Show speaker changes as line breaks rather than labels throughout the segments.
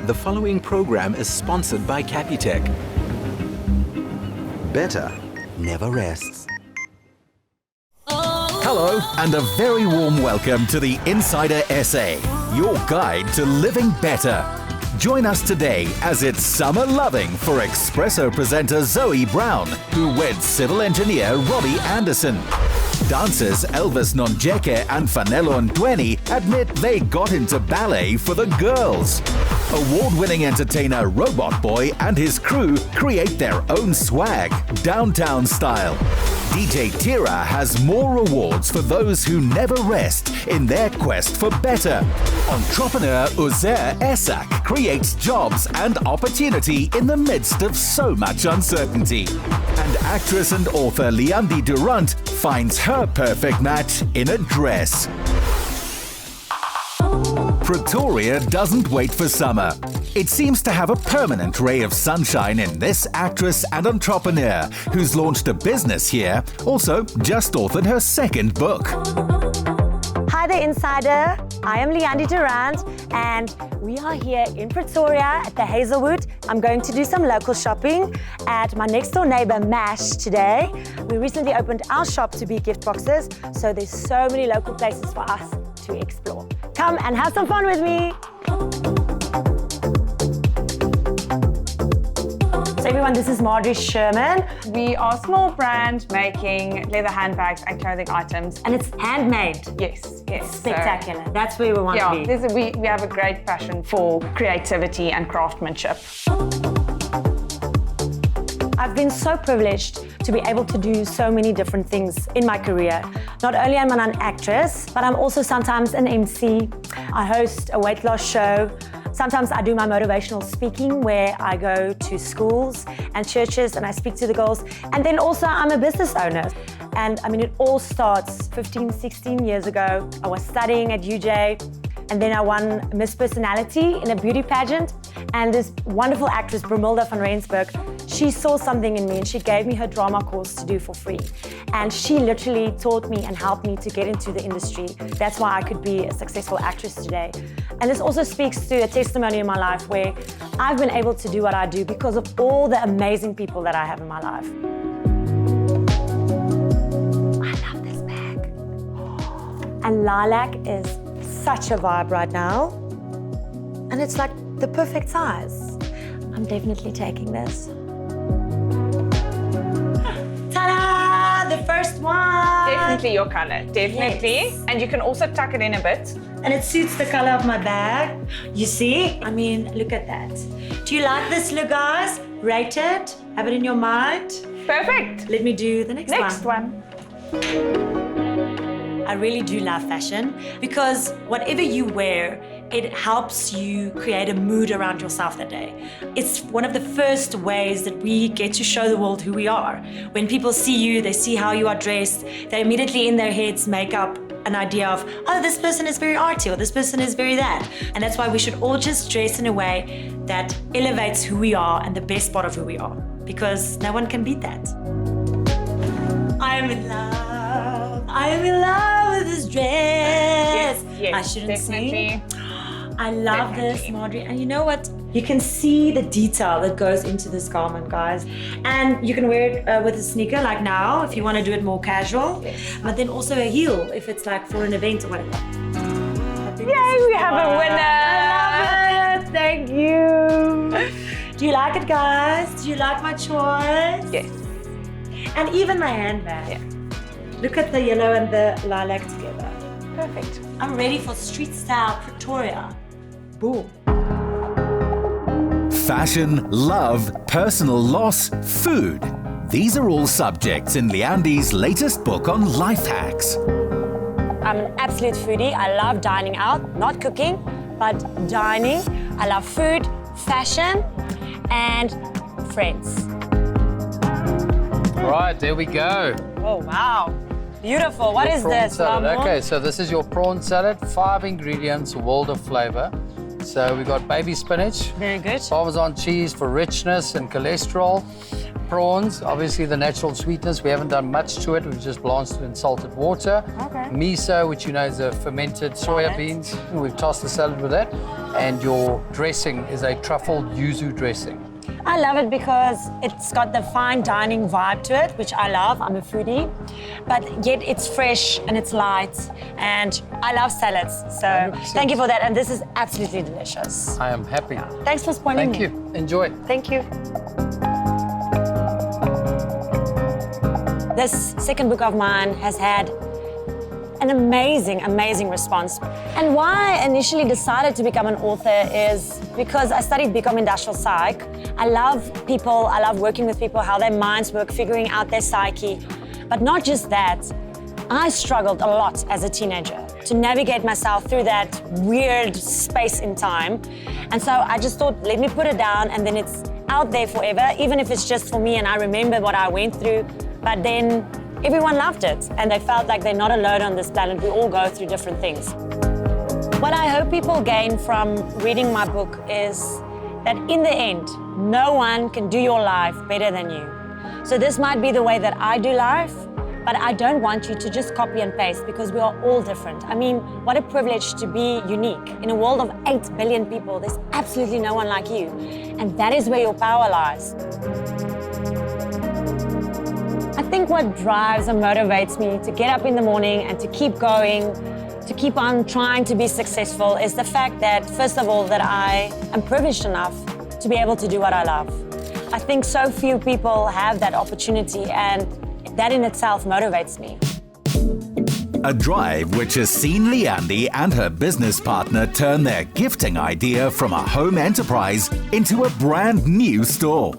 The following program is sponsored by Capitec. Better never rests.
Hello and a very warm welcome to the Insider SA, your guide to living better. Join us today as it's summer loving for Expresso presenter Zoë Brown, who weds civil engineer Robbie Anderson. Dancers Elvis, Nonjeke and Fanelo and Ndweni admit they got into ballet for the girls. Award-winning entertainer Robot Boii and his crew create their own swag, downtown style. DJ Tira has more awards for those who never rest in their quest for better. Entrepreneur Zoë Brown creates jobs and opportunity in the midst of so much uncertainty. And actress and author Leandie du Randt finds her perfect match in a dress. Pretoria doesn't wait for summer. It seems to have a permanent ray of sunshine in this actress and entrepreneur who's launched a business here, also just authored her second book.
Hi there, Insider. I am Leandie du Randt and we are here in Pretoria at the Hazelwood. I'm going to do some local shopping at my next door neighbor Mash today. We recently opened our shop to be gift boxes, so there's so many local places for us to explore. Come and have some fun with me. So everyone, this is Marjorie Sherman.
We are a small brand making leather handbags and clothing items.
And it's handmade.
Yes, yes.
Spectacular. That's where we want to be.
We have a great passion for creativity and craftsmanship.
I've been so privileged to be able to do so many different things in my career. Not only am I an actress, but I'm also sometimes an MC. I host a weight loss show. Sometimes I do my motivational speaking where I go to schools and churches and I speak to the girls. And then also I'm a business owner. And I mean, it all starts 15, 16 years ago. I was studying at UJ and then I won Miss Personality in a beauty pageant. And this wonderful actress, Brumilda van Rensburg, she saw something in me and she gave me her drama course to do for free. And she literally taught me and helped me to get into the industry. That's why I could be a successful actress today. And this also speaks to a testimony in my life where I've been able to do what I do because of all the amazing people that I have in my life. I love this bag. And lilac is such a vibe right now. And it's like the perfect size. I'm definitely taking this. Ta-da! The first one!
Definitely your color, definitely.
Yes.
And you can also tuck it in a bit.
And it suits the color of my bag. You see? I mean, look at that. Do you like this look, guys? Rate it. Have it in your mind.
Perfect.
Let me do the next one. I really do love fashion because whatever you wear, it helps you create a mood around yourself that day. It's one of the first ways that we get to show the world who we are. When people see you, they see how you are dressed, they immediately in their heads make up an idea of, oh, this person is very arty or this person is very that. And that's why we should all just dress in a way that elevates who we are and the best part of who we are, because no one can beat that. I am in love. I am in love with this dress.
Yes,
I shouldn't
definitely.
sing. I love this, Marjorie. And you know what? You can see the detail that goes into this garment, guys. And you can wear it with a sneaker like now, if you want to do it more casual.
Yes.
But then also a heel, if it's like for an event or whatever.
Yay, we have a winner.
I love it. Thank you. Do you like it, guys? Do you like my choice?
Yes.
And even my handbag.
Yeah.
Look at the yellow and the lilac together.
Perfect.
I'm ready for street style Pretoria. Boom.
Fashion, love, personal loss, food. These are all subjects in Leandie's latest book on life hacks.
I'm an absolute foodie. I love dining out, not cooking, but dining. I love food, fashion, and friends.
All right, there we go.
Oh, wow. Beautiful. What is
Prawn
this,
salad.
Ramon?
Okay, so this is your prawn salad, 5 ingredients, world of flavor. So we got baby spinach,
Very good.
Parmesan cheese for richness and cholesterol, prawns, obviously the natural sweetness. We haven't done much to it. We've just blanched it in salted water.
Okay.
Miso, which you know is a fermented soya beans. We've tossed the salad with that. And your dressing is a truffle yuzu dressing.
I love it because it's got the fine dining vibe to it, which I love. I'm a foodie. But yet it's fresh and it's light. And I love salads. So
100%.
Thank you for that. And this is absolutely delicious.
I am happy.
Thanks for spoiling
Thank
me.
you. Enjoy.
Thank you. This second book of mine has had an amazing, amazing response. And why I initially decided to become an author is because I studied BCom Industrial Psych. I love people, I love working with people, how their minds work, figuring out their psyche. But not just that, I struggled a lot as a teenager to navigate myself through that weird space in time. And so I just thought, let me put it down and then it's out there forever, even if it's just for me and I remember what I went through. But then everyone loved it and they felt like they're not alone on this planet. We all go through different things. What I hope people gain from reading my book is that in the end, no one can do your life better than you. So this might be the way that I do life, but I don't want you to just copy and paste because we are all different. I mean, what a privilege to be unique. In a world of 8 billion people, there's absolutely no one like you. And that is where your power lies. I think what drives and motivates me to get up in the morning and to keep going, to keep on trying to be successful is the fact that, first of all, that I am privileged enough to be able to do what I love. I think so few people have that opportunity and that in itself motivates me.
A drive which has seen Leandie and her business partner turn their gifting idea from a home enterprise into a brand new store.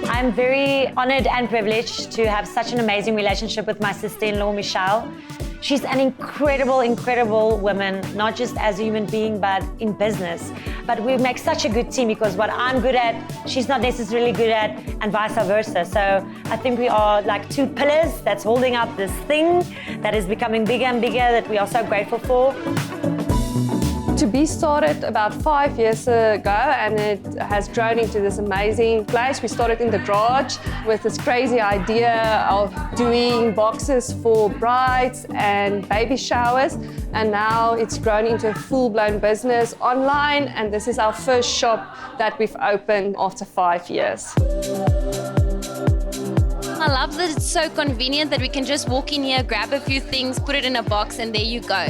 I'm very honored and privileged to have such an amazing relationship with my sister-in-law, Michelle. She's an incredible, incredible woman, not just as a human being, but in business. But we make such a good team because what I'm good at, she's not necessarily good at, and vice versa. So I think we are like two pillars that's holding up this thing that is becoming bigger and bigger that we are so grateful for.
To be started about 5 years ago, and it has grown into this amazing place. We started in the garage with this crazy idea of doing boxes for brides and baby showers, and now it's grown into a full-blown business online, and this is our first shop that we've opened after 5 years.
I love that it's so convenient that we can just walk in here, grab a few things, put it in a box, and there you go.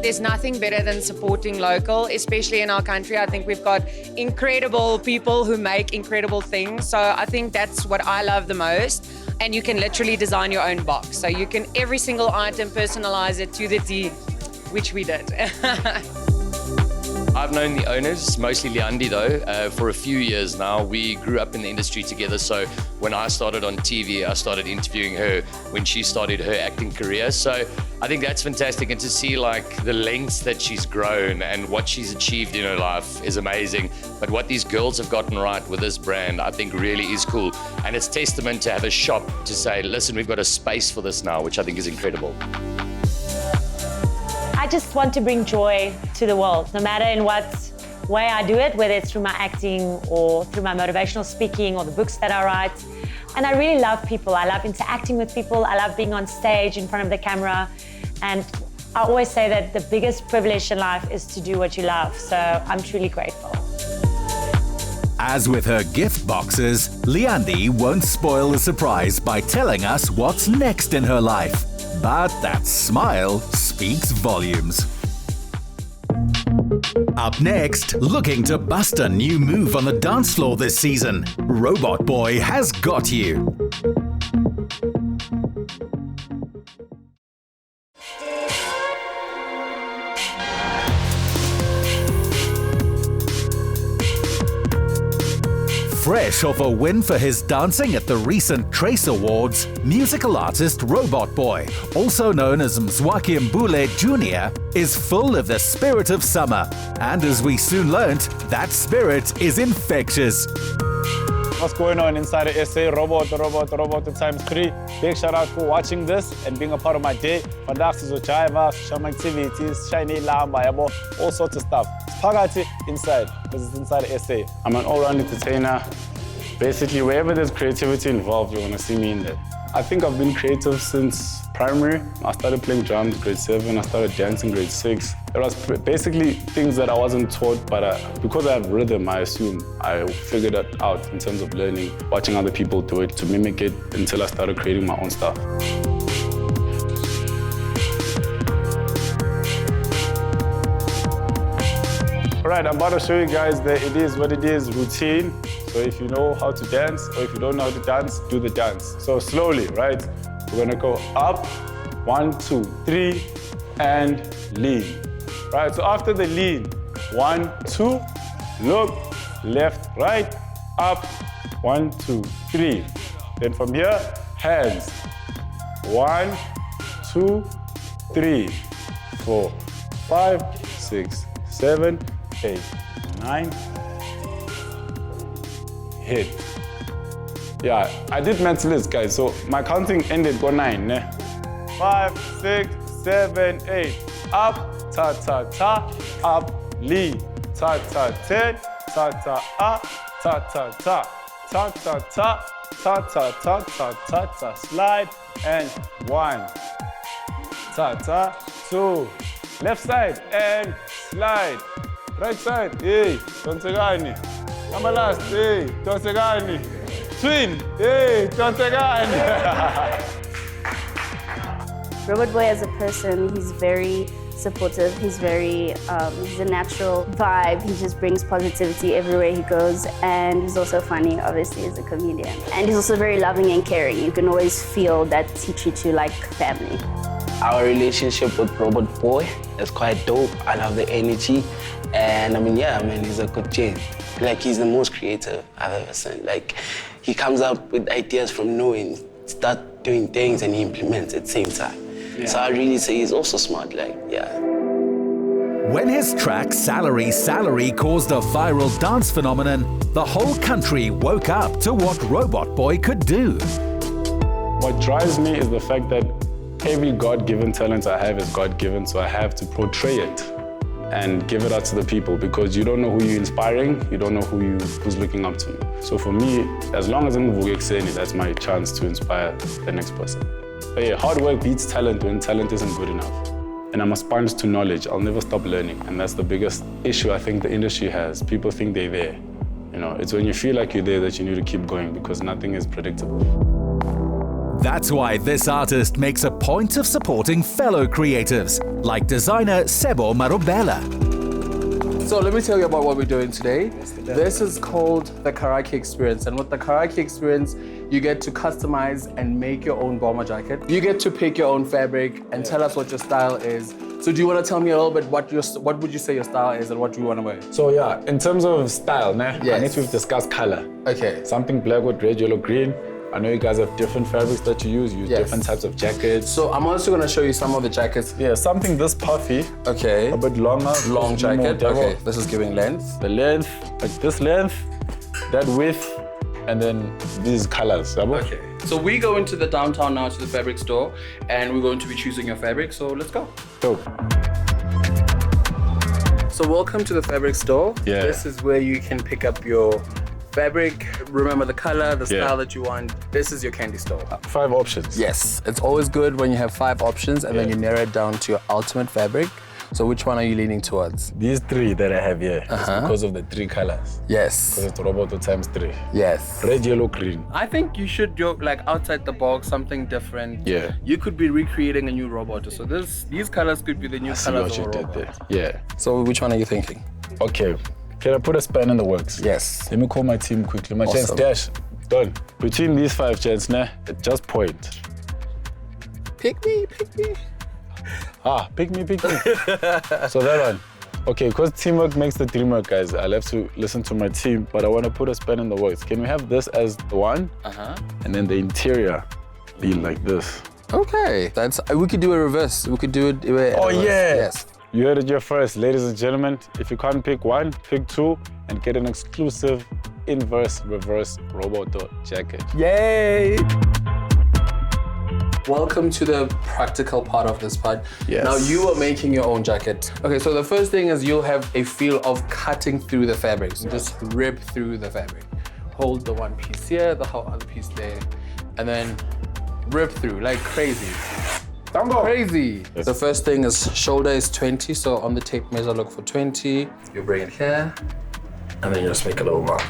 There's nothing better than supporting local, especially in our country. I think we've got incredible people who make incredible things. So I think that's what I love the most. And you can literally design your own box. So you can every single item personalize it to the T, which we did.
I've known the owners, mostly Leandie though, for a few years now. We grew up in the industry together, so when I started on TV, I started interviewing her when she started her acting career. So I think that's fantastic, and to see like the lengths that she's grown and what she's achieved in her life is amazing. But what these girls have gotten right with this brand, I think really is cool. And it's testament to have a shop to say, listen, we've got a space for this now, which I think is incredible.
I just want to bring joy to the world, no matter in what way I do it, whether it's through my acting or through my motivational speaking or the books that I write. And I really love people. I love interacting with people. I love being on stage in front of the camera. And I always say that the biggest privilege in life is to do what you love. So I'm truly grateful.
As with her gift boxes, Leandie won't spoil the surprise by telling us what's next in her life. But that smile speaks volumes. Up next, looking to bust a new move on the dance floor this season, Robot Boii has got you. Fresh off a win for his dancing at the recent Trace Awards, musical artist Robot Boii, also known as Ndweni Jr., is full of the spirit of summer. And as we soon learnt, that spirit is infectious.
What's going on inside of SA? Robot times 3. Big shout out for watching this and being a part of my day. Vandaag sizojiva, some activities, shiny lamba, all sorts of stuff. It's Pagati inside, because it's inside of SA. I'm an all-round entertainer, Basically, wherever there's creativity involved, you're gonna see me in there. I think I've been creative since primary. I started playing drums grade 7, I started dancing grade 6. It was basically things that I wasn't taught, but because I have rhythm, I assume I figured it out in terms of learning, watching other people do it, to mimic it until I started creating my own stuff. All right, I'm about to show you guys the it is what it is routine. So if you know how to dance, or if you don't know how to dance, do the dance. So slowly, right? We're gonna go up, 1, 2, 3, and lean. Right, so after the lean, 1, 2, look, left, right, up, 1, 2, 3. Then from here, hands. 1, 2, 3, 4, 5, 6, 7, 8, 9, hit. Yeah, I did mental list, guys, so my counting ended on 9. 5, 6, 7, 8. Up, ta ta ta, up, lean. Ta ta 10, ta ta up, ta ta ta, ta ta ta, ta ta ta ta ta ta, slide, and 1. Ta ta, 2. Left side and slide. Right side, hey, Tonsegani. Number last, hey, Tonsegani. Twin, hey, Tonsegani.
Robot Boii as a person, he's very supportive, he's a natural vibe, he just brings positivity everywhere he goes, and he's also funny, obviously, as a comedian. And he's also very loving and caring. You can always feel that he treats you like family.
Our relationship with Robot Boii is quite dope. I love the energy. And he's a good kid. Like, he's the most creative I've ever seen. Like, he comes up with ideas from knowing, start doing things, and he implements at the same time. Yeah. So I really say he's also smart,
When his track Salary caused a viral dance phenomenon, the whole country woke up to what Robot Boii could do.
What drives me is the fact that every God-given talent I have is God-given, so I have to portray it and give it out to the people, because you don't know who you're inspiring, you don't know who's looking up to you. So for me, as long as I'm Vukexeni, that's my chance to inspire the next person. But yeah, hard work beats talent when talent isn't good enough. And I'm a sponge to knowledge. I'll never stop learning, and that's the biggest issue I think the industry has. People think they're there. It's when you feel like you're there that you need to keep going, because nothing is predictable.
That's why this artist makes a point of supporting fellow creatives, like designer Sebo Marobela.
So let me tell you about what we're doing today. This is called the Karaoke Experience. And with the Karaoke Experience, you get to customize and make your own bomber jacket. You get to pick your own fabric and tell us what your style is. So do you want to tell me a little bit what would you say your style is and what you want to wear?
So yeah, in terms of style,
Yes.
I need to discuss color.
Okay.
Something black with red, yellow, green. I know you guys have different fabrics that you use different types of jackets.
So I'm also going to show you some of the jackets.
Yeah, something this puffy.
Okay.
A bit longer.
Long jacket. Okay, this is giving length.
The length, like this length, that width, and then these colors.
Okay. So we go into the downtown now to the fabric store, and we're going to be choosing your fabric, so let's go.
Dope.
So welcome to the fabric store.
Yeah.
This is where you can pick up your fabric, remember the color, the style that you want. This is your candy store.
5 options.
Yes, it's always good when you have 5 options and then you narrow it down to your ultimate fabric. So which one are you leaning towards?
These 3 that I have here, is because of the 3 colors.
Yes.
Because it's Roboto times 3.
Yes.
Red, yellow, green.
I think you should go like outside the box, something different.
Yeah.
You could be recreating a new robot. So these colors could be the new colors of a robot.
There. Yeah.
So which one are you thinking?
Okay. Can I put a span in the works?
Yes.
Let me call my team quickly. My chance dash. Done. Between these 5 chants, just point.
Pick me.
Pick me. So that one. Okay, because teamwork makes the dream work, guys. I'll have to listen to my team, but I want to put a span in the works. Can we have this as the one? And then the interior be like this.
Okay. We could do a reverse. We could do it.
Oh, yeah.
Yes.
You heard it here first, ladies and gentlemen. If you can't pick 1, pick 2 and get an exclusive inverse reverse Roboto jacket.
Yay! Welcome to the practical part of this part.
Yes.
Now you are making your own jacket. Okay, so the first thing is you'll have a feel of cutting through the fabric. So just rip through the fabric. hold the one piece here, the whole other piece there, and then rip through like crazy. Crazy.
Yes.
The first thing is shoulder is 20, so on the tape measure look for 20. You bring it here, and then you just make a little mark.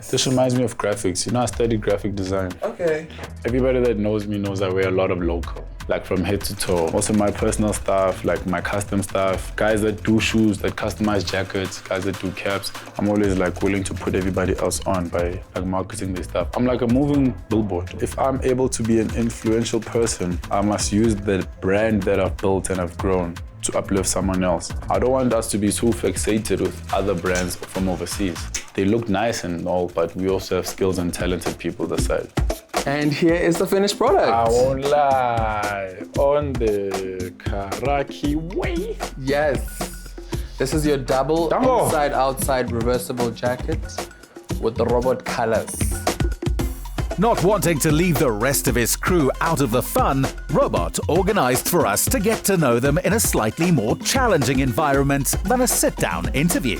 This reminds me of graphics. You know, I studied graphic design.
Okay.
Everybody that knows me knows I wear a lot of local, like from head to toe. Also my personal stuff, like my custom stuff. Guys that do shoes, that customize jackets, guys that do caps. I'm always like willing to put everybody else on by like marketing their stuff. I'm like a moving billboard. If I'm able to be an influential person, I must use the brand that I've built and I've grown to uplift someone else. I don't want us to be too fixated with other brands from overseas. They look nice and all, but we also have skills and talented people that side.
And here is the finished product.
I won't lie, on the Karaki way.
Yes. This is your double inside-outside reversible jacket with the robot colors.
Not wanting to leave the rest of his crew out of the fun, Robot organized for us to get to know them in a slightly more challenging environment than a sit-down interview.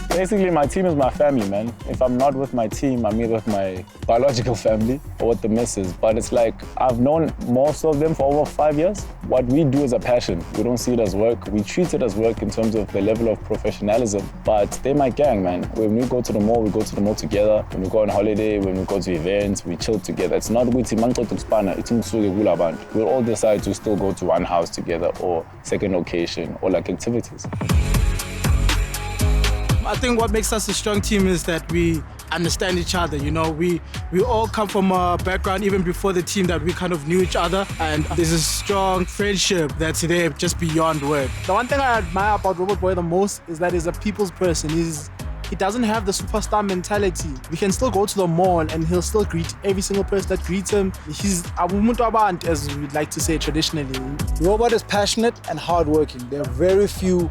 Basically, my team is my family, man. If I'm not with my team, I'm either with my biological family or with the missus. But it's like, I've known most of them for over 5 years. What we do is a passion. We don't see it as work. We treat it as work in terms of the level of professionalism. But they're my gang, man. When we go to the mall, we go to the mall together. When we go on holiday, when we go to events, we chill together. It's not we'll all decide to still go to one house together or second location or like activities.
I think what makes us a strong team is that we understand each other. You know, we all come from a background even before the team that we kind of knew each other, and there's a strong friendship that's there just beyond work. The one thing I admire about Robot Boii the most is that he's a people's person. He doesn't have the superstar mentality. We can still go to the mall and he'll still greet every single person that greets him. He's a umuntu wabantu, as we'd like to say traditionally.
Robot is passionate and hardworking. There are very few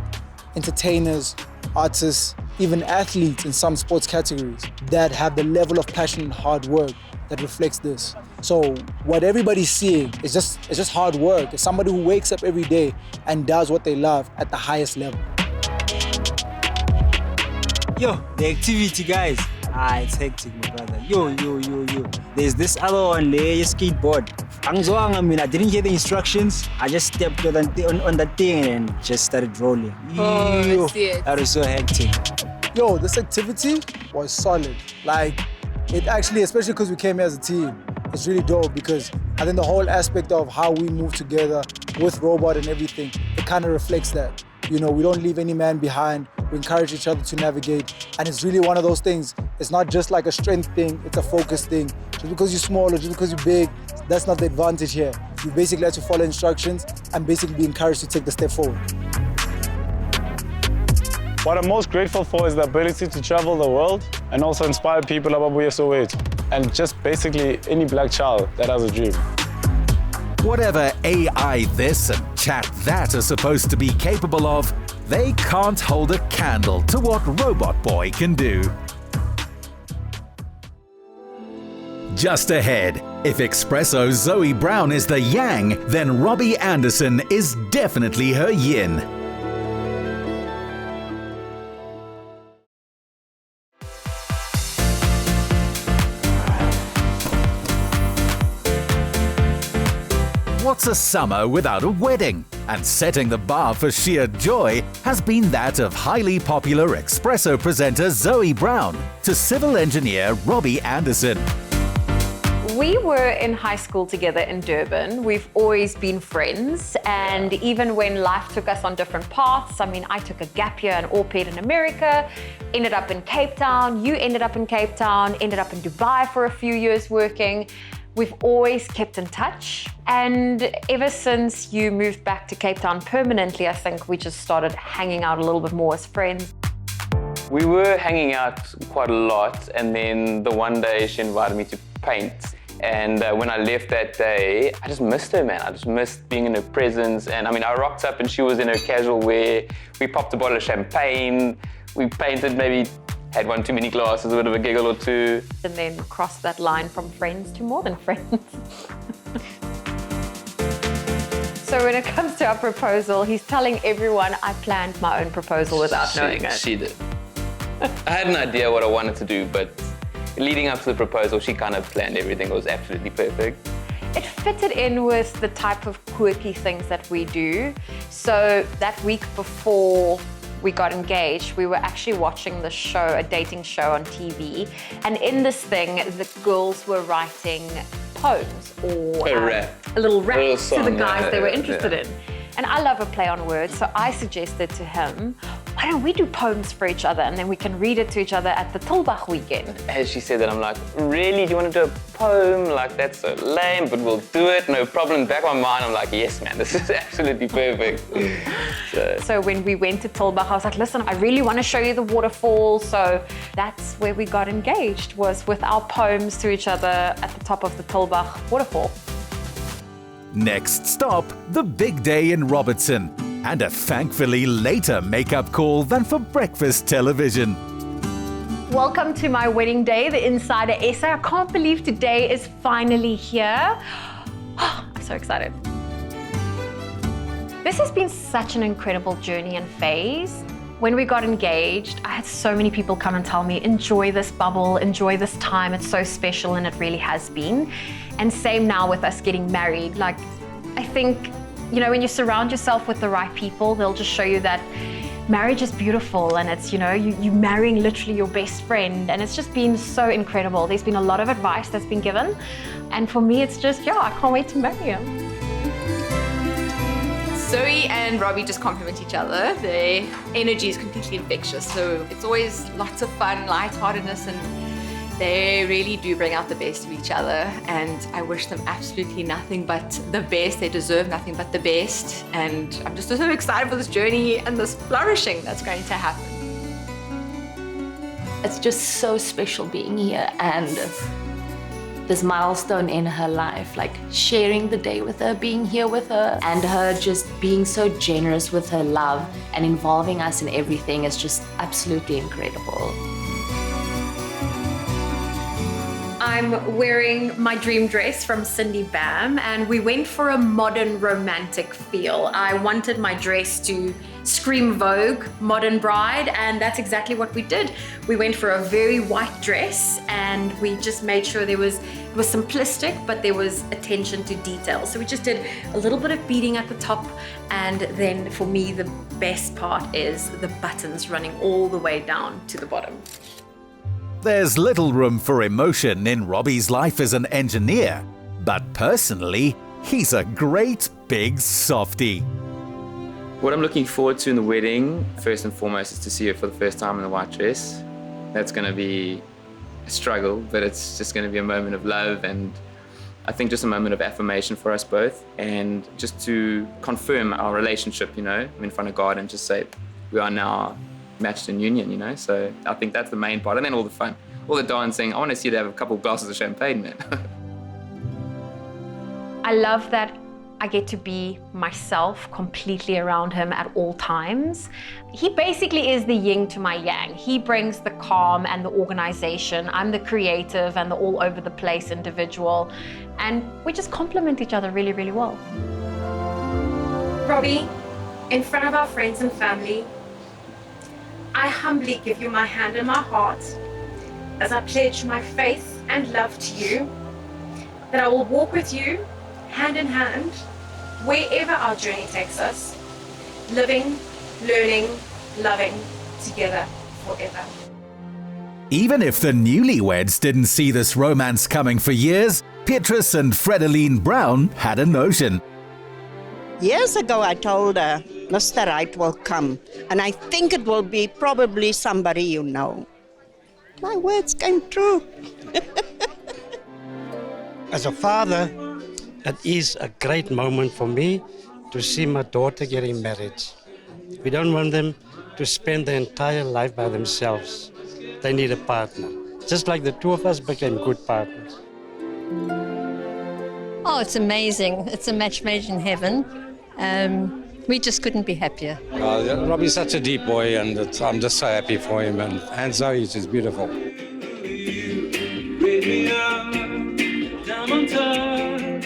entertainers, artists, even athletes in some sports categories that have the level of passion and hard work that reflects this. So what everybody's seeing is just hard work. It's somebody who wakes up every day and does what they love at the highest level.
Yo, the activity, guys. It's hectic, my brother. Yo. There's this other one there, your skateboard. I didn't hear the instructions. I just stepped on that thing and just started rolling.
Oh,
I see it. That was so hectic.
Yo, this activity was solid. Like, it actually, especially because we came here as a team, it's really dope because I think the whole aspect of how we move together with Robot and everything, it kind of reflects that. You know, we don't leave any man behind. We encourage each other to navigate. And it's really one of those things. It's not just like a strength thing, it's a focus thing. Just because you're small or just because you're big, that's not the advantage here. You basically have to follow instructions and basically be encouraged to take the step forward.
What I'm most grateful for is the ability to travel the world and also inspire people about Soweto. And just basically any black child that has a dream.
Whatever AI this and chat that are supposed to be capable of, they can't hold a candle to what Robot Boii can do. Just ahead, if Expresso's Zoë Brown is the yang, then Robbie Anderson is definitely her yin. What's a summer without a wedding? And setting the bar for sheer joy has been that of highly popular Expresso presenter Zoë Brown to civil engineer Robbie Anderson.
We were in high school together in Durban. We've always been friends, and even when life took us on different paths, I mean, I took a gap year and au pair in America, ended up in Cape Town, you ended up in Cape Town, ended up in Dubai for a few years working. We've always kept in touch, and ever since you moved back to Cape Town permanently, I think we just started hanging out a little bit more as friends.
We were hanging out quite a lot, and then the one day she invited me to paint. And when I left that day, I just missed her, man. I just missed being in her presence. And I mean, I rocked up and she was in her casual wear. We popped a bottle of champagne. We painted, maybe had one too many glasses, a bit of a giggle or two.
And then crossed that line from friends to more than friends. So when it comes to our proposal, he's telling everyone I planned my own proposal without knowing it.
She did. I had an idea what I wanted to do, but leading up to the proposal, she kind of planned everything. It was absolutely perfect.
It fitted in with the type of quirky things that we do. So that week before we got engaged, we were actually watching the show, a dating show on TV. And in this thing, the girls were writing poems or a little rap to the guys they were interested in. And I love a play on words, so I suggested to him, why don't we do poems for each other and then we can read it to each other at the Tilbach weekend.
As she said that, I'm like, really? Do you want to do a poem? Like, that's so lame, but we'll do it, no problem. Back of my mind, I'm like, yes, man, this is absolutely perfect.
So when we went to Tilbach, I was like, listen, I really want to show you the waterfall. So that's where we got engaged, was with our poems to each other at the top of the Tilbach waterfall.
Next stop, the big day in Robertson, and a thankfully later makeup call than for breakfast television.
Welcome to my wedding day, the Insider SA. I can't believe today is finally here. Oh, I'm so excited. This has been such an incredible journey and phase. When we got engaged, I had so many people come and tell me, enjoy this bubble, enjoy this time, it's so special, and it really has been. And same now with us getting married. Like, I think, you know, when you surround yourself with the right people, they'll just show you that marriage is beautiful, and it's, you know, you're marrying literally your best friend, and it's just been so incredible. There's been a lot of advice that's been given, and for me, it's just, yeah, I can't wait to marry him.
Zoe and Robbie just complement each other. Their energy is completely infectious, so it's always lots of fun, lightheartedness, and they really do bring out the best of each other, and I wish them absolutely nothing but the best. They deserve nothing but the best, and I'm just so excited for this journey and this flourishing that's going to happen.
It's just so special being here and this milestone in her life, like sharing the day with her, being here with her, and her just being so generous with her love and involving us in everything is just absolutely incredible.
I'm wearing my dream dress from Cindy Bam, and we went for a modern romantic feel. I wanted my dress to scream Vogue, modern bride, and that's exactly what we did. We went for a very white dress, and we just made sure it was simplistic, but there was attention to detail. So we just did a little bit of beading at the top, and then for me, the best part is the buttons running all the way down to the bottom.
There's little room for emotion in Robbie's life as an engineer, but personally, he's a great big softie.
What I'm looking forward to in the wedding, first and foremost, is to see her for the first time in the white dress. That's going to be a struggle, but it's just going to be a moment of love, and I think just a moment of affirmation for us both, and just to confirm our relationship, you know, in front of God, and just say we are now matched in union, you know. So I think that's the main part, and then all the fun, all the dancing. I want to see you have a couple of glasses of champagne, man.
I love that I get to be myself completely around him at all times. He basically is the yin to my yang. He brings the calm and the organization. I'm the creative and the all over the place individual, and we just complement each other really, really well.
Robbie, in front of our friends and family, I humbly give you my hand and my heart as I pledge my faith and love to you, that I will walk with you hand in hand wherever our journey takes us, living, learning, loving together forever.
Even if the newlyweds didn't see this romance coming for years, Petrus and Leandie Brown had a notion.
Years ago, I told her, Mr. Right will come, and I think it will be probably somebody you know. My words came true.
As a father, it is a great moment for me to see my daughter getting married. We don't want them to spend their entire life by themselves. They need a partner, just like the two of us became good partners.
Oh, it's amazing. It's a match made in heaven. We just couldn't be happier.
Robbie's such a deep boy, and I'm just so happy for him. And Zoe is just beautiful.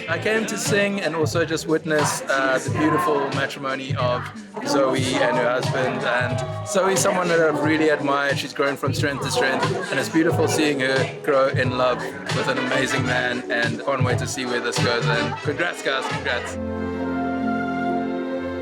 I
I came to sing and also just witness the beautiful matrimony of Zoë and her husband. And Zoë's someone that I've really admired. She's grown from strength to strength, and it's beautiful seeing her grow in love with an amazing man, and can't wait to see where this goes. And congrats, guys, congrats.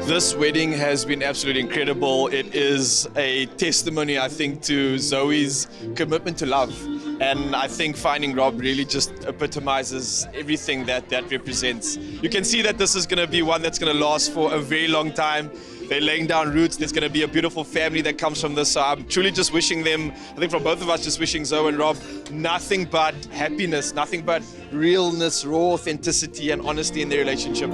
This wedding has been absolutely incredible. It is a testimony, I think, to Zoe's commitment to love. And I think finding Rob really just epitomizes everything that represents. You can see that this is going to be one that's going to last for a very long time. They're laying down roots. There's going to be a beautiful family that comes from this. So I'm truly just wishing them, I think from both of us, just wishing Zoe and Rob nothing but happiness, nothing but realness, raw authenticity and honesty in their relationship.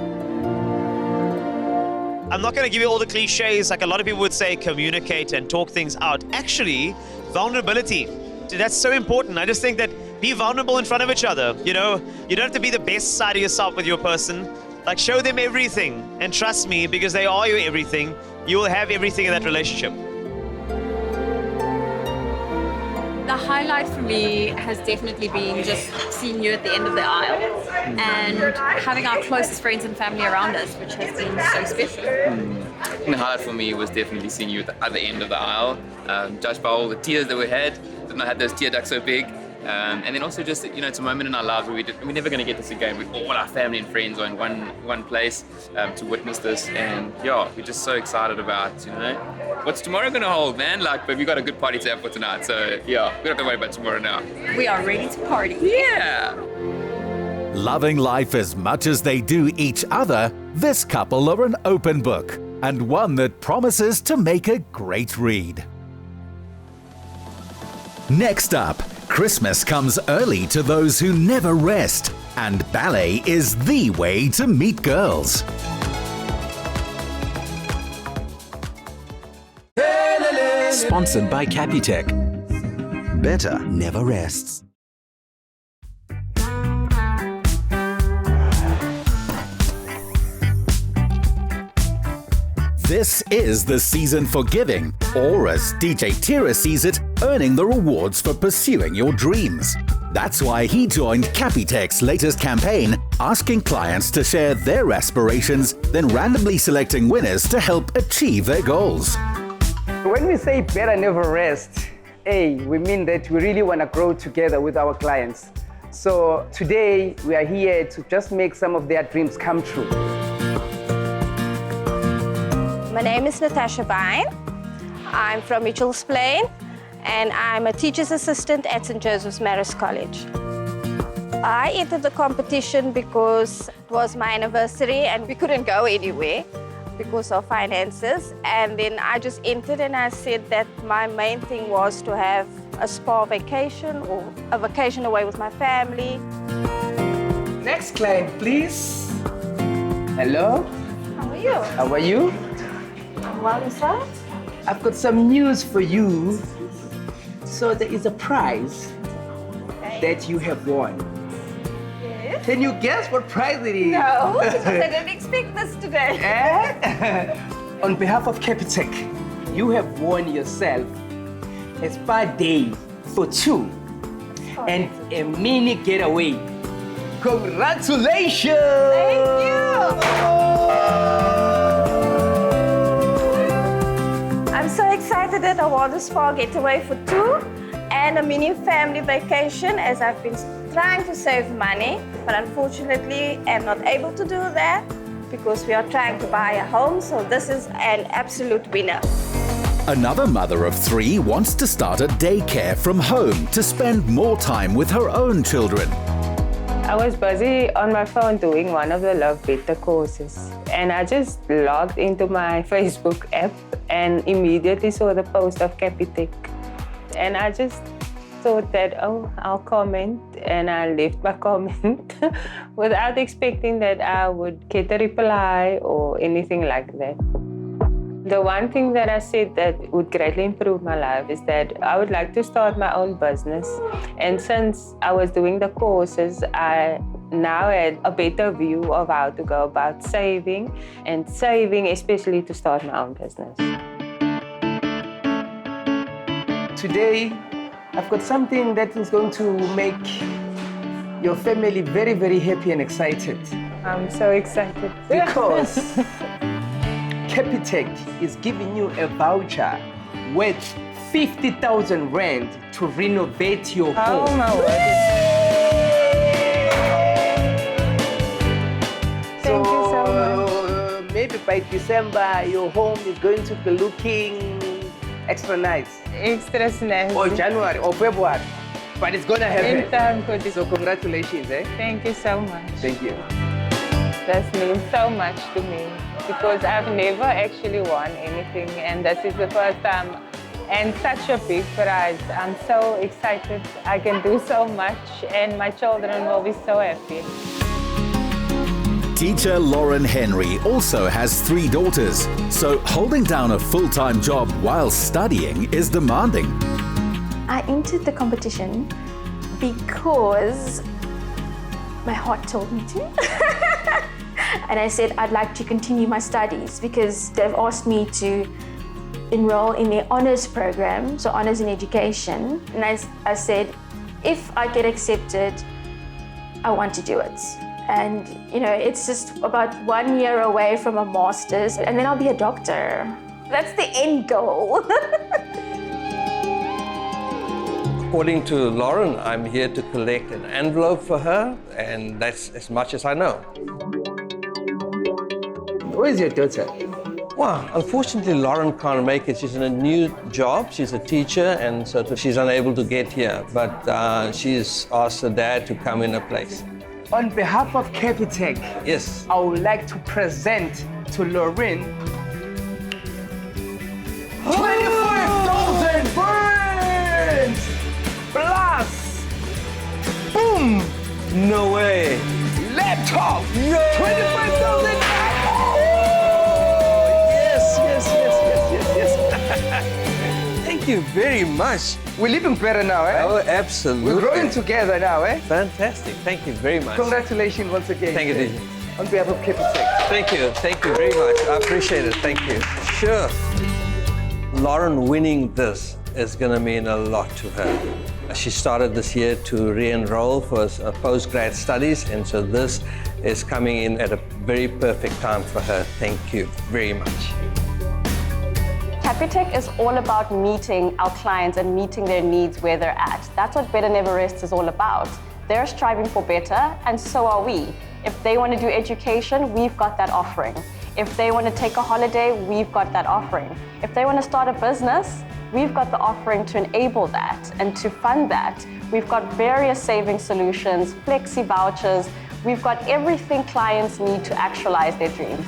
I'm not going to give you all the cliches, like a lot of people would say, communicate and talk things out. Actually, vulnerability. That's so important. I just think that be vulnerable in front of each other. You know, you don't have to be the best side of yourself with your person. Like, show them everything. And trust me, because they are your everything, you will have everything in that relationship.
The highlight for me has definitely been just seeing you at the end of the aisle and having our closest friends and family around us, which has been so special.
The highlight for me was definitely seeing you at the other end of the aisle, judged by all the tears that we had. Did not have those tear ducts so big. And then also just, you know, it's a moment in our lives where we're never going to get this again. All our family and friends are in one place to witness this. And yeah, we're just so excited about, you know, what's tomorrow going to hold, man? Like, but we've got a good party to have for tonight. So yeah, we don't have to worry about tomorrow now.
We are ready to party.
Yeah.
Loving life as much as they do each other, this couple are an open book, and one that promises to make a great read. Next up, Christmas comes early to those who never rest, and ballet is the way to meet girls.
Sponsored by Capitec. Better never rests.
This is the season for giving, or as DJ Tira sees it, earning the rewards for pursuing your dreams. That's why he joined Capitec's latest campaign, asking clients to share their aspirations, then randomly selecting winners to help achieve their goals.
When we say better never rest, we mean that we really want to grow together with our clients. So today we are here to just make some of their dreams come true.
My name is Natasha Bine. I'm from Mitchell's Plain, and I'm a teacher's assistant at St. Joseph's Marist College. I entered the competition because it was my anniversary and we couldn't go anywhere because of finances. And then I just entered and I said that my main thing was to have a spa vacation or a vacation away with my family.
Next client, please. Hello.
How are you?
How are you?
Well, inside.
I've got some news for you. So there is a prize that you have won.
Yes.
Can you guess what prize it is?
No, because I didn't expect this today.
On behalf of Capitec, you have won yourself a spa day for two and a mini getaway. Congratulations!
Thank you! I'm so excited that I won the spa getaway for two and a mini family vacation, as I've been trying to save money, but unfortunately I'm not able to do that because we are trying to buy a home, so this is an absolute winner.
Another mother of three wants to start a daycare from home to spend more time with her own children.
I was busy on my phone doing one of the Love Better courses, and I just logged into my Facebook app and immediately saw the post of Capitec. And I just thought that, oh, I'll comment, and I left my comment without expecting that I would get a reply or anything like that. The one thing that I said that would greatly improve my life is that I would like to start my own business. And since I was doing the courses, I now had a better view of how to go about saving, and saving especially to start my own business.
Today, I've got something that is going to make your family very, very happy and excited.
I'm so excited.
Because Capitec is giving you a voucher worth 50,000 Rand to renovate your home.
Oh my word. Thank you so much.
Maybe by December, your home is going to be looking extra nice.
Extra nice.
Or January or February. But it's gonna happen.
In time for this.
So congratulations, eh?
Thank you so much.
Thank you.
That means so much to me because I've never actually won anything, and this is the first time, and such a big prize. I'm so excited. I can do so much, and my children will be so happy.
Teacher Lauren Henry also has 3 daughters, so holding down a full-time job while studying is demanding.
I entered the competition because my heart told me to. And I said I'd like to continue my studies because they've asked me to enroll in their honours program, so honours in education. And I said, if I get accepted, I want to do it. And you know, it's just about 1 year away from a master's, and then I'll be a doctor. That's the end goal.
According to Lauren, I'm here to collect an envelope for her, and that's as much as I know.
Where is your daughter?
Well, unfortunately, Lauren can't make it. She's in a new job. She's a teacher, and so she's unable to get here. But she's asked her dad to come in her place.
On behalf of Capitec,
yes,
I would like to present to Lauren 25,000 burns plus, boom,
no way,
laptop, 25,000.
Yes. Thank you very much.
We're living better now, eh?
Oh, absolutely.
We're growing together now, eh?
Fantastic. Thank you very much.
Congratulations once again.
Thank you, DJ.
On behalf of Capitec.
Thank you very much. I appreciate it. Thank you. Sure. Lauren winning this is going to mean a lot to her. She started this year to re-enroll for post-grad studies, and so this is coming in at a very perfect time for her. Thank you very much.
Capitec is all about meeting our clients and meeting their needs where they're at. That's what Better Never Rests is all about. They're striving for better, and so are we. If they want to do education, we've got that offering. If they want to take a holiday, we've got that offering. If they want to start a business, we've got the offering to enable that and to fund that. We've got various saving solutions, flexi vouchers. We've got everything clients need to actualize their dreams.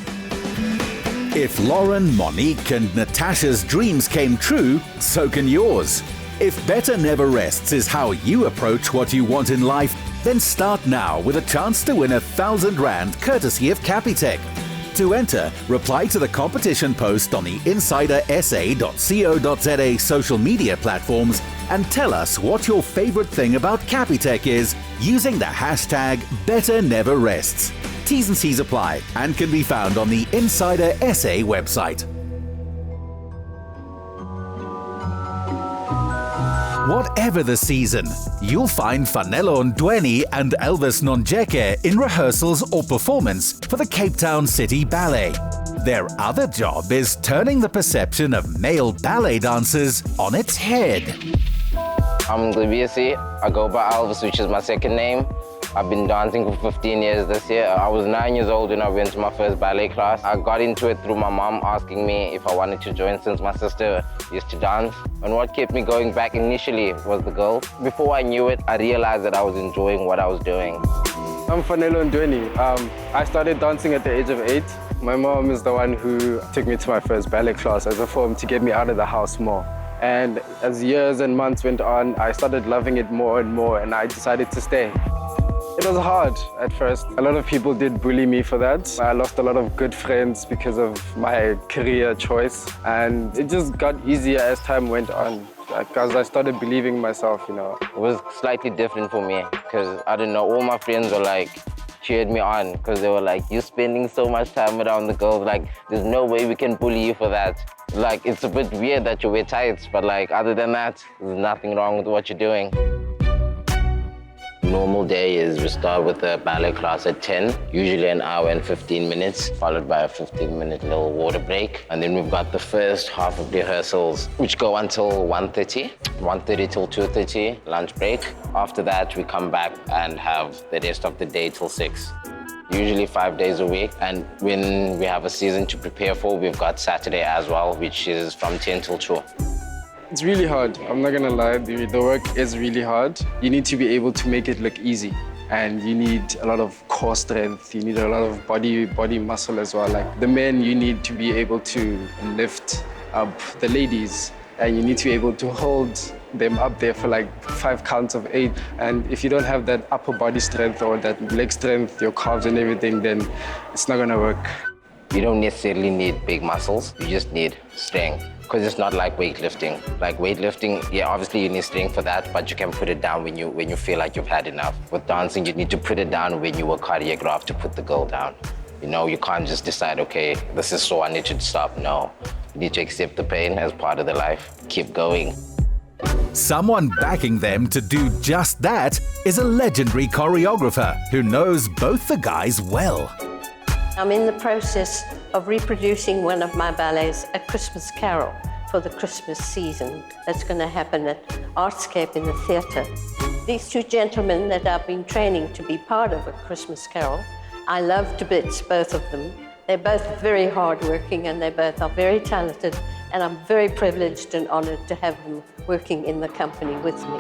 If Lauren, Monique and Natasha's dreams came true, so can yours. If Better Never Rests is how you approach what you want in life, then start now with a chance to win 1,000 Rand courtesy of Capitec. To enter, reply to the competition post on the insidersa.co.za social media platforms and tell us what your favorite thing about Capitec is using the hashtag #BetterNeverRests. T's and C's apply and can be found on the Insider SA website. Whatever the season, you'll find Fanelo Ndweni and Elvis Nonjeke in rehearsals or performance for the Cape Town City Ballet. Their other job is turning the perception of male ballet dancers on its head.
I'm Sibusiso. I go by Elvis, which is my second name. I've been dancing for 15 years this year. I was 9 years old when I went to my first ballet class. I got into it through my mom asking me if I wanted to join since my sister used to dance. And what kept me going back initially was the girls. Before I knew it, I realized that I was enjoying what I was doing.
I'm Fanelo Ndweni. I started dancing at the age of 8. My mom is the one who took me to my first ballet class as a form to get me out of the house more. And as years and months went on, I started loving it more and more, and I decided to stay. It was hard at first. A lot of people did bully me for that. I lost a lot of good friends because of my career choice. And it just got easier as time went on, because I started believing in myself, you know.
It was slightly different for me because, I don't know, all my friends were like, cheered me on because they were like, you're spending so much time around the girls, like, there's no way we can bully you for that. Like, it's a bit weird that you wear tights, but like, other than that, there's nothing wrong with what you're doing. Normal day is we start with a ballet class at 10, usually an hour and 15 minutes, followed by a 15-minute little water break. And then we've got the first half of rehearsals, which go until 1:30 till 2:30, lunch break. After that, we come back and have the rest of the day till 6. Usually 5 days a week. And when we have a season to prepare for, we've got Saturday as well, which is from 10 till 2.
It's really hard, I'm not gonna lie, the work is really hard. You need to be able to make it look easy, and you need a lot of core strength, you need a lot of body muscle as well. Like the men, you need to be able to lift up the ladies, and you need to be able to hold them up there for like 5 counts of 8. And if you don't have that upper body strength or that leg strength, your calves and everything, then it's not gonna work.
You don't necessarily need big muscles, you just need strength. Because it's not like weightlifting. Like weightlifting, yeah, obviously you need strength for that, but you can put it down when you feel like you've had enough. With dancing, you need to put it down when you were choreographed to put the girl down. You know, you can't just decide, okay, this is so I need to stop. No, you need to accept the pain as part of the life. Keep going.
Someone backing them to do just that is a legendary choreographer who knows both the guys well.
I'm in the process of reproducing one of my ballets, A Christmas Carol, for the Christmas season. That's going to happen at Artscape in the theatre. These two gentlemen that I've been training to be part of A Christmas Carol, I love to bits, both of them. They're both very hardworking and they both are very talented, and I'm very privileged and honoured to have them working in the company with me.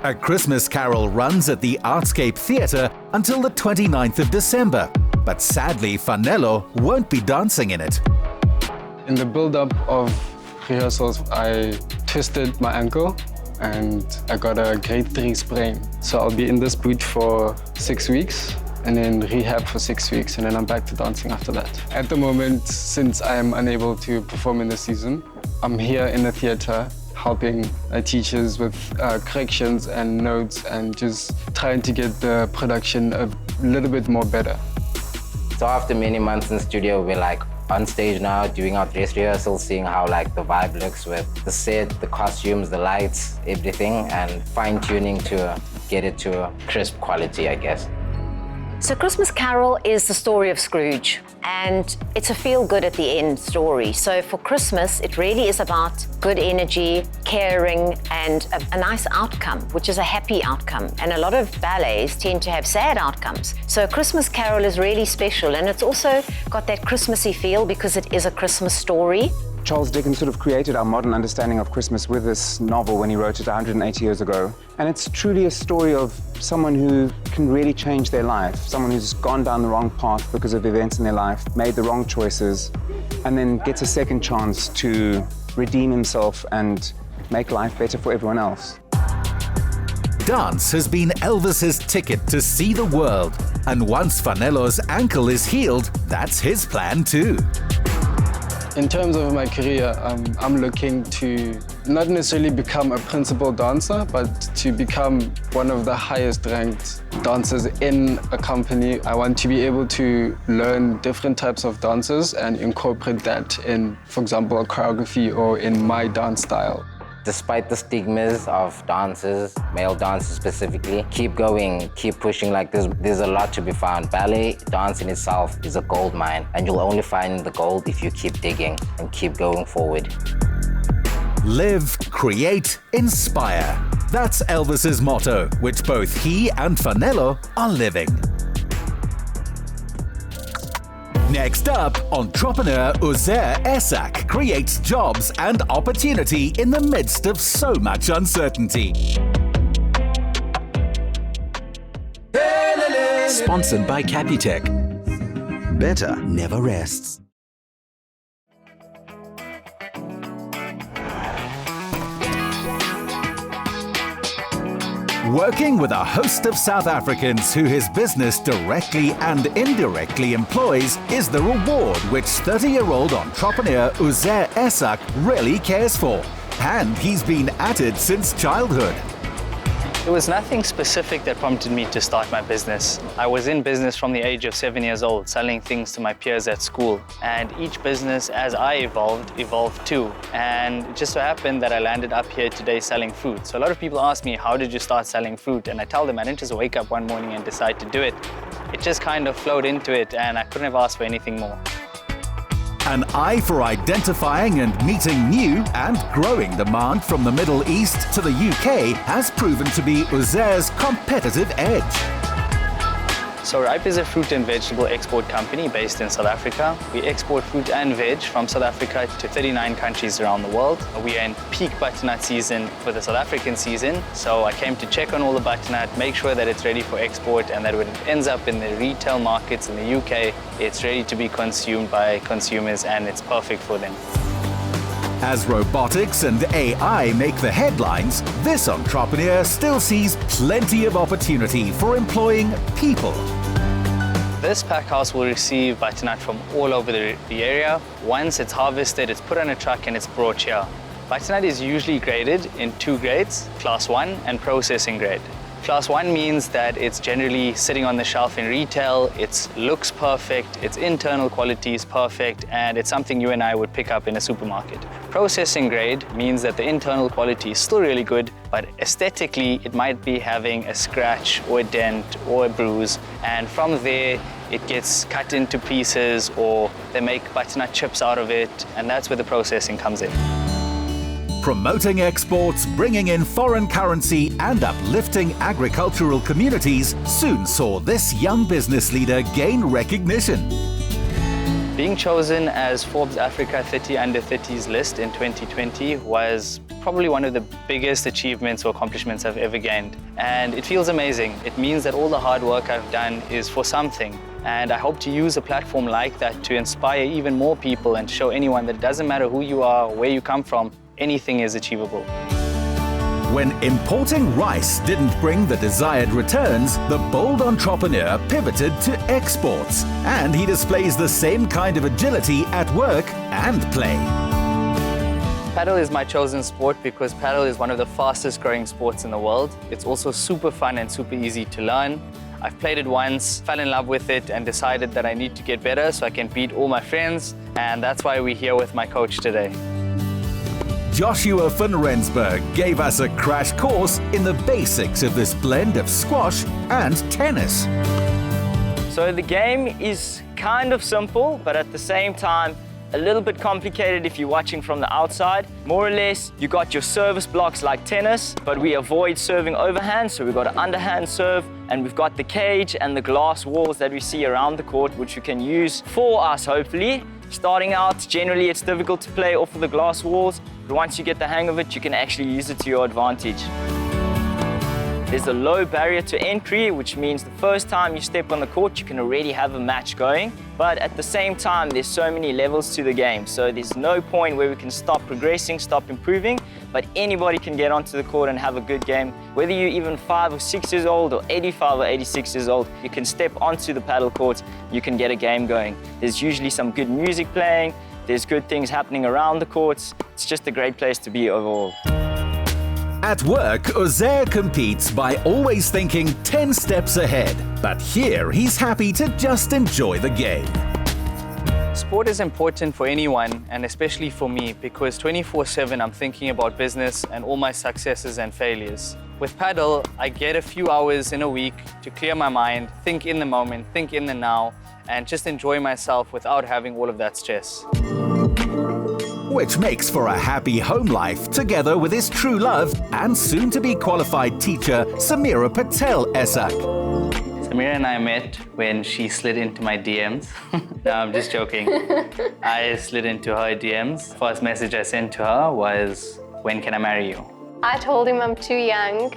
A Christmas Carol runs at the Artscape Theatre until the 29th of December. But sadly, Fanelo won't be dancing in it.
In the build-up of rehearsals, I twisted my ankle and I got a grade 3 sprain. So I'll be in this boot for 6 weeks and then rehab for 6 weeks, and then I'm back to dancing after that. At the moment, since I am unable to perform in the season, I'm here in the theatre helping teachers with corrections and notes and just trying to get the production a little bit more better.
So after many months in studio, we're like on stage now, doing our dress rehearsals, seeing how like the vibe looks with the set, the costumes, the lights, everything, and fine-tuning to get it to a crisp quality, I guess.
So Christmas Carol is the story of Scrooge, and it's a feel-good at the end story. So for Christmas, it really is about good energy, caring, and a nice outcome, which is a happy outcome. And a lot of ballets tend to have sad outcomes. So Christmas Carol is really special, and it's also got that Christmassy feel because it is a Christmas story.
Charles Dickens sort of created our modern understanding of Christmas with this novel when he wrote it 180 years ago. And it's truly a story of someone who can really change their life, someone who's gone down the wrong path because of events in their life, made the wrong choices, and then gets a second chance to redeem himself and make life better for everyone else.
Dance has been Elvis's ticket to see the world. And once Fanelo's ankle is healed, that's his plan too.
In terms of my career, I'm looking to not necessarily become a principal dancer, but to become one of the highest ranked dancers in a company. I want to be able to learn different types of dances and incorporate that in, for example, a choreography or in my dance style.
Despite the stigmas of dancers, male dancers specifically, keep going, keep pushing like this. There's a lot to be found. Ballet dance in itself is a gold mine, and you'll only find the gold if you keep digging and keep going forward.
Live, create, inspire. That's Elvis's motto, which both he and Fanelo are living. Next up, entrepreneur Zoë Brown creates jobs and opportunity in the midst of so much uncertainty.
Sponsored by Capitec. Better never rests.
Working with a host of South Africans who his business directly and indirectly employs is the reward which 30-year-old entrepreneur Zoë Brown really cares for. And he's been at it since childhood.
There was nothing specific that prompted me to start my business. I was in business from the age of 7 years old, selling things to my peers at school. And each business, as I evolved too. And it just so happened that I landed up here today selling fruit. So a lot of people ask me, how did you start selling fruit? And I tell them I didn't just wake up one morning and decide to do it. It just kind of flowed into it, and I couldn't have asked for anything more.
An eye for identifying and meeting new and growing demand from the Middle East to the UK has proven to be Zoë's competitive edge.
So Ripe is a fruit and vegetable export company based in South Africa. We export fruit and veg from South Africa to 39 countries around the world. We are in peak butternut season for the South African season, so I came to check on all the butternut, make sure that it's ready for export, and that when it ends up in the retail markets in the UK, it's ready to be consumed by consumers and it's perfect for them.
As robotics and AI make the headlines, this entrepreneur still sees plenty of opportunity for employing people.
This pack house will receive butternut from all over the area. Once it's harvested, it's put on a truck and it's brought here. Butternut is usually graded in 2 grades, Class 1 and Processing grade. Class 1 means that it's generally sitting on the shelf in retail, it looks perfect, its internal quality is perfect, and it's something you and I would pick up in a supermarket. Processing grade means that the internal quality is still really good, but aesthetically it might be having a scratch or a dent or a bruise, and from there it gets cut into pieces or they make butternut chips out of it, and that's where the processing comes in.
Promoting exports, bringing in foreign currency and uplifting agricultural communities soon saw this young business leader gain recognition.
Being chosen as Forbes Africa 30 Under 30s list in 2020 was probably one of the biggest achievements or accomplishments I've ever gained. And it feels amazing. It means that all the hard work I've done is for something. And I hope to use a platform like that to inspire even more people and show anyone that it doesn't matter who you are or where you come from, anything is achievable.
When importing rice didn't bring the desired returns, the bold entrepreneur pivoted to exports, and he displays the same kind of agility at work and play.
Paddle is my chosen sport because paddle is one of the fastest growing sports in the world. It's also super fun and super easy to learn. I've played it once, fell in love with it, and decided that I need to get better so I can beat all my friends, and that's why we're here with my coach today.
Joshua van Rensburg gave us a crash course in the basics of this blend of squash and tennis.
So the game is kind of simple, but at the same time, a little bit complicated if you're watching from the outside. More or less, you got your service blocks like tennis, but we avoid serving overhand, so we've got an underhand serve, and we've got the cage and the glass walls that we see around the court, which you can use for us, hopefully. Starting out, generally it's difficult to play off of the glass walls, but once you get the hang of it, you can actually use it to your advantage. There's a low barrier to entry, which means the first time you step on the court, you can already have a match going. But at the same time, there's so many levels to the game, so there's no point where we can stop progressing, stop improving, but anybody can get onto the court and have a good game. Whether you're even 5 or 6 years old or 85 or 86 years old, you can step onto the paddle court, you can get a game going. There's usually some good music playing, there's good things happening around the courts. It's just a great place to be overall.
At work, Zoë competes by always thinking 10 steps ahead. But here, he's happy to just enjoy the game.
Sport is important for anyone, and especially for me, because 24/7 I'm thinking about business and all my successes and failures. With paddle, I get a few hours in a week to clear my mind, think in the moment, think in the now, and just enjoy myself without having all of that stress.
Which makes for a happy home life, together with his true love and soon-to-be qualified teacher, Samira Patel Esak.
Samira and I met when she slid into my DMs. No, I'm just joking. I slid into her DMs. First message I sent to her was, "When can I marry you?"
I told him I'm too young.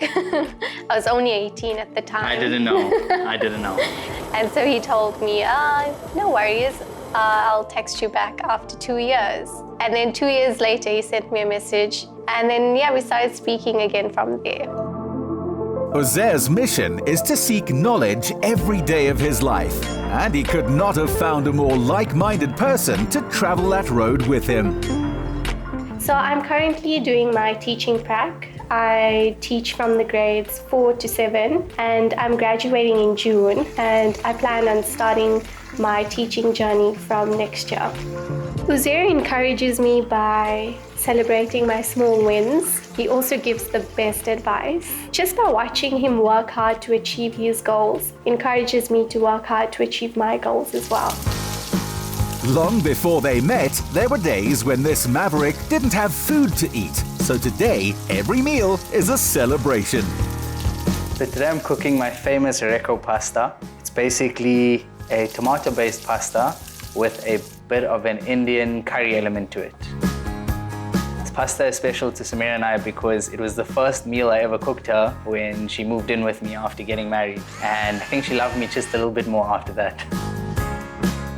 I was only 18 at the time.
I didn't know. I didn't know.
And so he told me, no worries, I'll text you back after 2 years. And then 2 years later, he sent me a message. And then, yeah, we started speaking again from there.
Zoë's mission is to seek knowledge every day of his life. And he could not have found a more like-minded person to travel that road with him.
So I'm currently doing my teaching prac. I teach from the grades 4 to 7 and I'm graduating in June, and I plan on starting my teaching journey from next year. Uzair encourages me by celebrating my small wins. He also gives the best advice. Just by watching him work hard to achieve his goals, encourages me to work hard to achieve my goals as well.
Long before they met, there were days when this maverick didn't have food to eat. So today, every meal is a celebration.
So today I'm cooking my famous Recco pasta. It's basically a tomato-based pasta with a bit of an Indian curry element to it. This pasta is special to Samira and I because it was the first meal I ever cooked her when she moved in with me after getting married. And I think she loved me just a little bit more after that.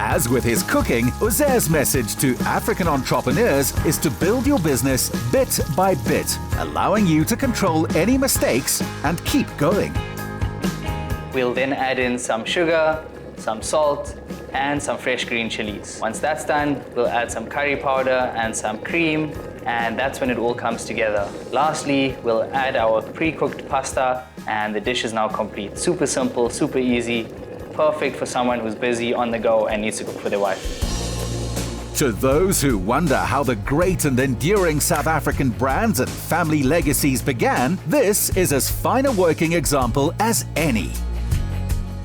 As with his cooking, Uzair's message to African entrepreneurs is to build your business bit by bit, allowing you to control any mistakes and keep going.
We'll then add in some sugar, some salt, and some fresh green chilies. Once that's done, we'll add some curry powder and some cream, and that's when it all comes together. Lastly, we'll add our pre-cooked pasta, and the dish is now complete. Super simple, super easy, perfect for someone who's busy, on the go, and needs to cook for their wife.
To those who wonder how the great and enduring South African brands and family legacies began, this is as fine a working example as any.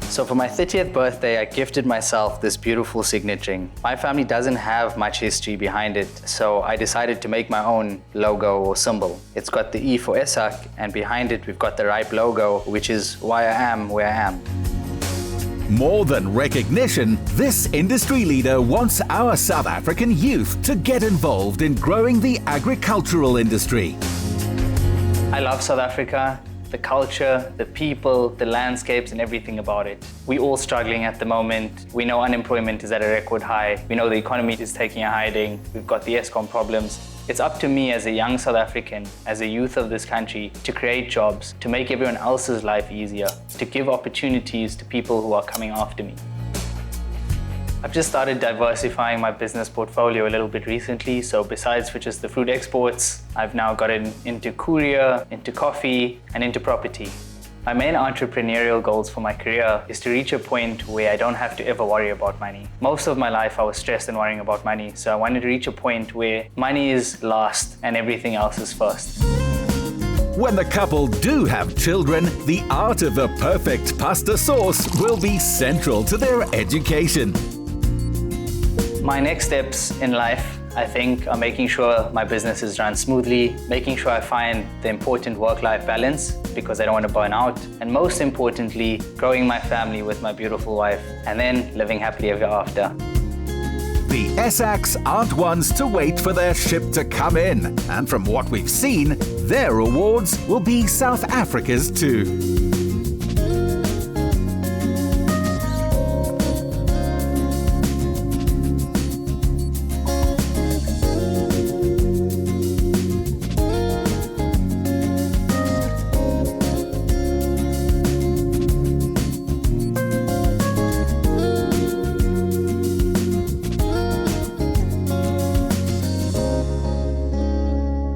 So for my 30th birthday, I gifted myself this beautiful signet ring. My family doesn't have much history behind it, so I decided to make my own logo or symbol. It's got the E for Esak, and behind it we've got the Ripe logo, which is why I am where I am.
More than recognition, this industry leader wants our South African youth to get involved in growing the agricultural industry.
I love South Africa. The culture, the people, the landscapes, and everything about it. We're all struggling at the moment. We know unemployment is at a record high. We know the economy is taking a hiding. We've got the Eskom problems. It's up to me as a young South African, as a youth of this country, to create jobs, to make everyone else's life easier, to give opportunities to people who are coming after me. I've just started diversifying my business portfolio a little bit recently. So besides for just the fruit exports, I've now gotten into courier, into coffee, and into property. My main entrepreneurial goals for my career is to reach a point where I don't have to ever worry about money. Most of my life I was stressed and worrying about money, so I wanted to reach a point where money is last and everything else is first.
When the couple do have children, the art of the perfect pasta sauce will be central to their education.
My next steps in life, I think, are making sure my business is run smoothly, making sure I find the important work-life balance because I don't want to burn out, and most importantly, growing my family with my beautiful wife, and then living happily ever after.
The Esaks aren't ones to wait for their ship to come in, and from what we've seen, their awards will be South Africa's too.